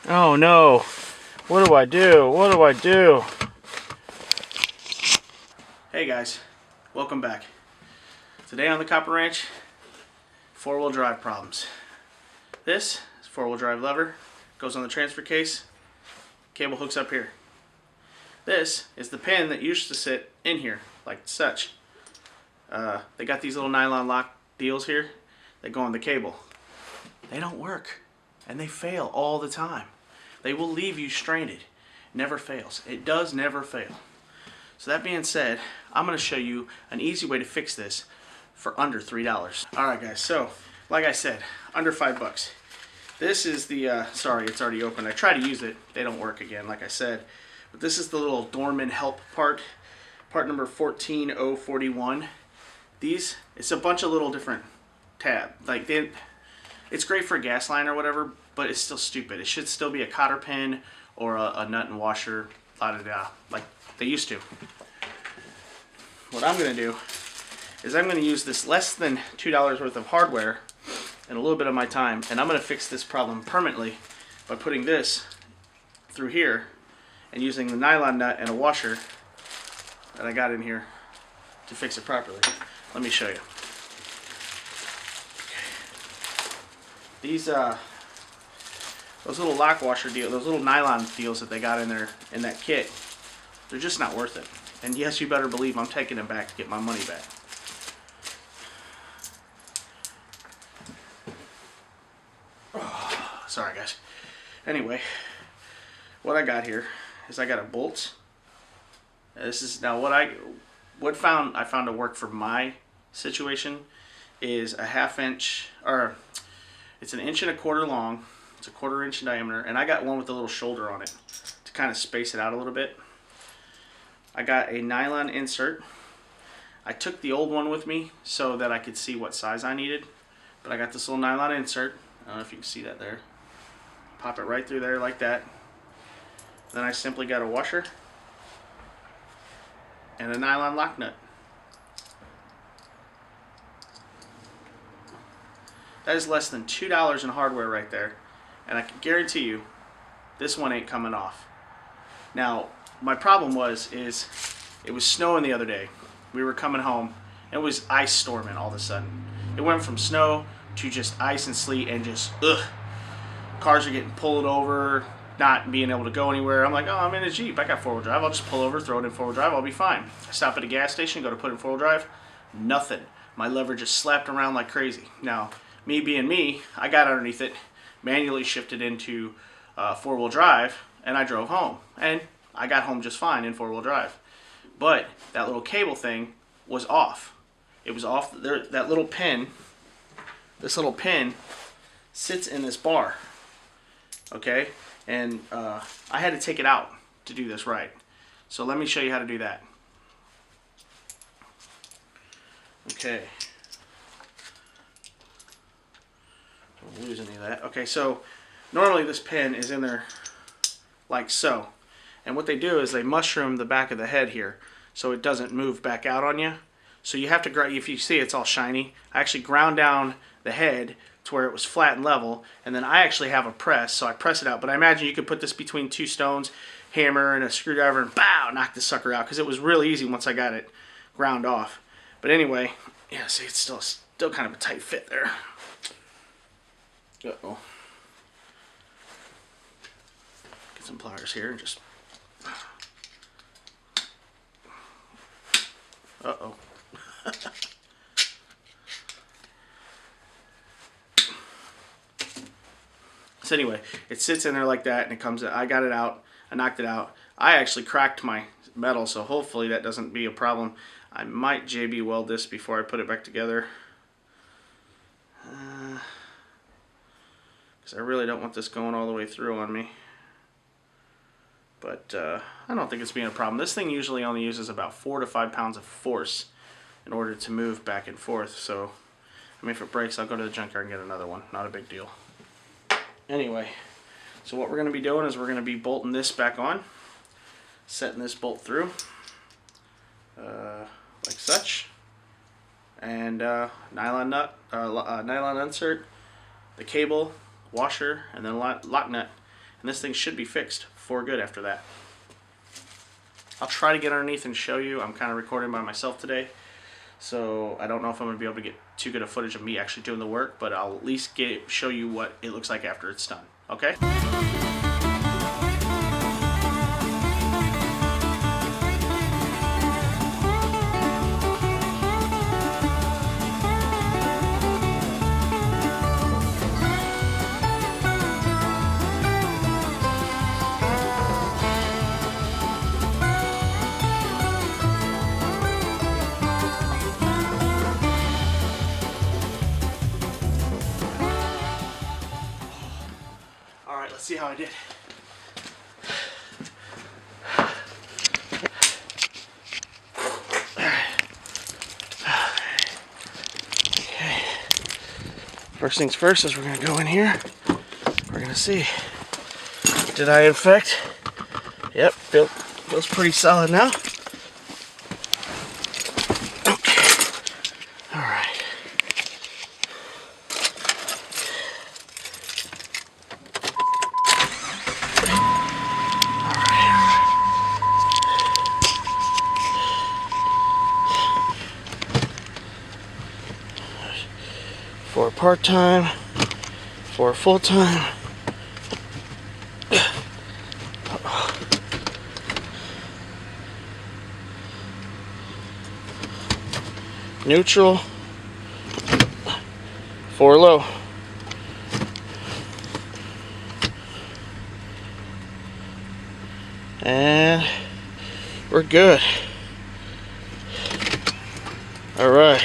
Oh no. What do I do? What do I do? Hey guys, welcome back. Today on the Copper Ranch, four-wheel drive problems. This is four-wheel drive lever, goes on the transfer case, cable hooks up here. This is the pin that used to sit in here, like such. They got these little nylon lock deals here that go on the cable. They don't work, and they fail all the time. They will leave you stranded. Never fails. It does never fail. So that being said, I'm going to show you an easy way to fix this for under $3. Alright guys, so like I said, under $5. This is the, sorry it's already open. I try to use it. They don't work again, like I said. But this is the little Dorman help part number 14041. These, it's a bunch of little different tabs. Like it's great for a gas line or whatever, but it's still stupid. It should still be a cotter pin or a nut and washer, like they used to. What I'm going to do is I'm going to use this less than $2 worth of hardware and a little bit of my time, and I'm going to fix this problem permanently by putting this through here and using the nylon nut and a washer that I got in here to fix it properly. Let me show you. These those little lock washer deals, those little nylon deals that they got in there in that kit, they're just not worth it. And yes, you better believe I'm taking them back to get my money back. Oh, sorry guys. Anyway, what I got here is I got a bolt. This is now what I found to work for my situation is a 1/2 inch, or it's 1.25 inches long. It's a 1/4 inch in diameter, and I got one with a little shoulder on it to kind of space it out a little bit. I got a nylon insert. I took the old one with me so that I could see what size I needed, but I got this little nylon insert. I don't know if you can see that there. Pop it right through there like that. Then I simply got a washer and a nylon lock nut. That is less than $2 in hardware right there, and I can guarantee you this one ain't coming off. Now my problem is it was snowing the other day. We were coming home and it was ice storming all of a sudden. It went from snow to just ice and sleet and just cars are getting pulled over, not being able to go anywhere. I'm like, oh, I'm in a Jeep, I got four-wheel drive, I'll just pull over, throw it in four-wheel drive, I'll be fine. I stop at a gas station, go to put in four-wheel drive, nothing. My lever just slapped around like crazy. Now me being me, I got underneath it, manually shifted into four-wheel drive, and I drove home. And I got home just fine in four-wheel drive. But that little cable thing was off. It was off. There, that little pin, this little pin sits in this bar. Okay? And I had to take it out to do this right. So let me show you how to do that. Okay. Don't lose any of that. Okay, so normally this pin is in there like so. And what they do is they mushroom the back of the head here so it doesn't move back out on you. So you have to, if you see it's all shiny, I actually ground down the head to where it was flat and level, and then I actually have a press, so I press it out. But I imagine you could put this between two stones, hammer and a screwdriver, and bow, knock this sucker out, because it was really easy once I got it ground off. But anyway, yeah, see, it's still kind of a tight fit there. Uh-oh. Get some pliers here and just... Uh-oh. So anyway, it sits in there like that, and it comes. I got it out. I knocked it out. I actually cracked my metal, so hopefully that doesn't be a problem. I might JB weld this before I put it back together, because I really don't want this going all the way through on me. But I don't think it's being a problem. This thing usually only uses about 4 to 5 pounds of force in order to move back and forth. So, I mean, if it breaks, I'll go to the junkyard and get another one. Not a big deal. Anyway, so what we're going to be doing is we're going to be bolting this back on, setting this bolt through, like such, and nylon nut, nylon insert, the cable, washer, and then lock nut. and this thing should be fixed for good after that. I'll try to get underneath and show you. I'm kind of recording by myself today, so I don't know if I'm going to be able to get too good a footage of me actually doing the work, but I'll at least show you what it looks like after it's done. Okay? Alright, let's see how I did. Okay. First things first is we're going to go in here. We're going to see, did I infect? Yep, feels pretty solid now. Okay. Alright. For part-time, for full-time. Neutral, for low. And we're good. All right.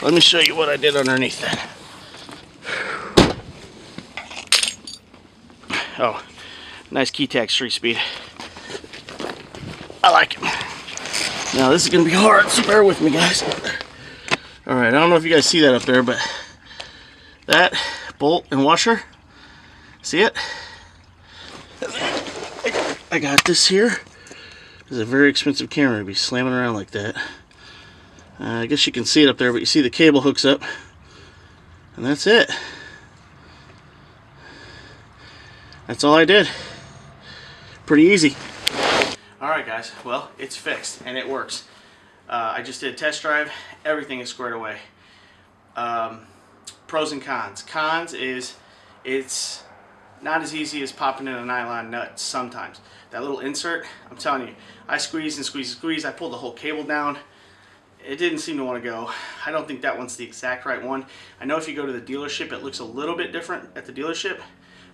Let me show you what I did underneath that. Oh, nice Keytax 3-speed. I like it. Now this is going to be hard, so bear with me, guys. Alright, I don't know if you guys see that up there, but that bolt and washer, see it? I got this here. This is a very expensive camera to be slamming around like that. I guess you can see it up there, but you see the cable hooks up, and that's it. That's all I did. Pretty easy. Alright guys, well, it's fixed and it works. I just did a test drive. Everything is squared away. Pros and cons. Cons is it's not as easy as popping in a nylon nut sometimes. That little insert, I'm telling you, I squeezed and squeezed and squeezed. I pulled the whole cable down. It didn't seem to want to go. I don't think that one's the exact right one. I know if you go to the dealership, it looks a little bit different at the dealership,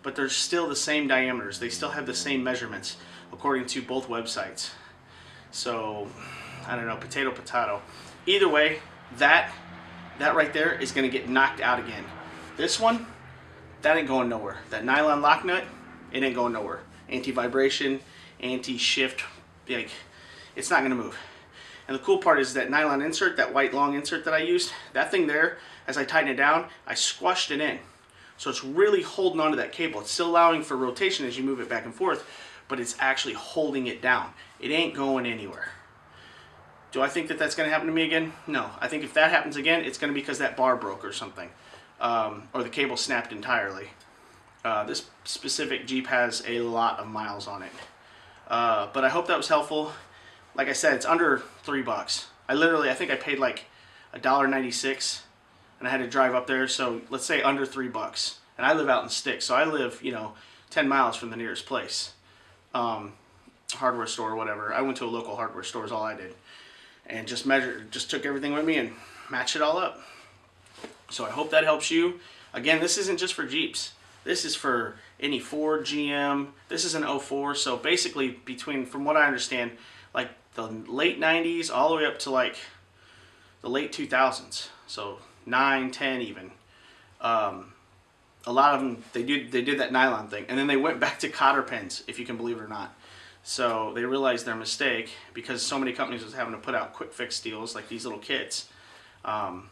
but they're still the same diameters. They still have the same measurements according to both websites. So, I don't know, potato, potato. Either way, that right there is going to get knocked out again. This one, that ain't going nowhere. That nylon lock nut, it ain't going nowhere. Anti-vibration, anti-shift, like, it's not going to move. And the cool part is that nylon insert, that white long insert that I used, that thing there, as I tighten it down, I squashed it in. So it's really holding onto that cable. It's still allowing for rotation as you move it back and forth, but it's actually holding it down. It ain't going anywhere. Do I think that that's going to happen to me again? No. I think if that happens again, it's going to be because that bar broke or something. Or the cable snapped entirely. This specific Jeep has a lot of miles on it. But I hope that was helpful. Like I said, it's under $3. I think I paid like $1.96 and I had to drive up there, so let's say under $3. And I live out in Sticks, so I live, 10 miles from the nearest place. Hardware store or whatever. I went to a local hardware store is all I did. And just took everything with me and matched it all up. So I hope that helps you. Again, this isn't just for Jeeps. This is for any Ford, GM. This is an 04, so basically from what I understand, like the late 90s all the way up to like the late 2000s. So 9, 10 even. A lot of them, they did that nylon thing. And then they went back to cotter pens, if you can believe it or not. So they realized their mistake because so many companies was having to put out quick fix deals like these little kits. And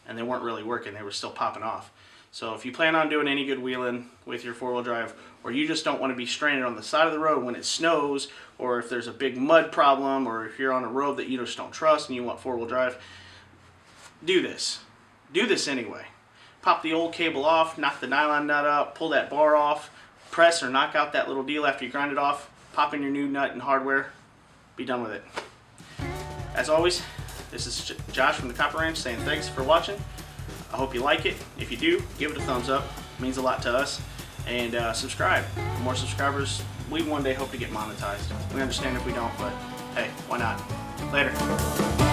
they weren't really working. They were still popping off. So if you plan on doing any good wheeling with your four-wheel drive, or you just don't want to be stranded on the side of the road when it snows, or if there's a big mud problem, or if you're on a road that you just don't trust and you want four-wheel drive, do this. Do this anyway. Pop the old cable off, knock the nylon nut up, pull that bar off, press or knock out that little deal after you grind it off, pop in your new nut and hardware, be done with it. As always, this is Josh from the Copper Ranch saying thanks for watching. I hope you like it. If you do, give it a thumbs up. It means a lot to us. And subscribe. The more subscribers, we one day hope to get monetized. We understand if we don't, but hey, why not? Later.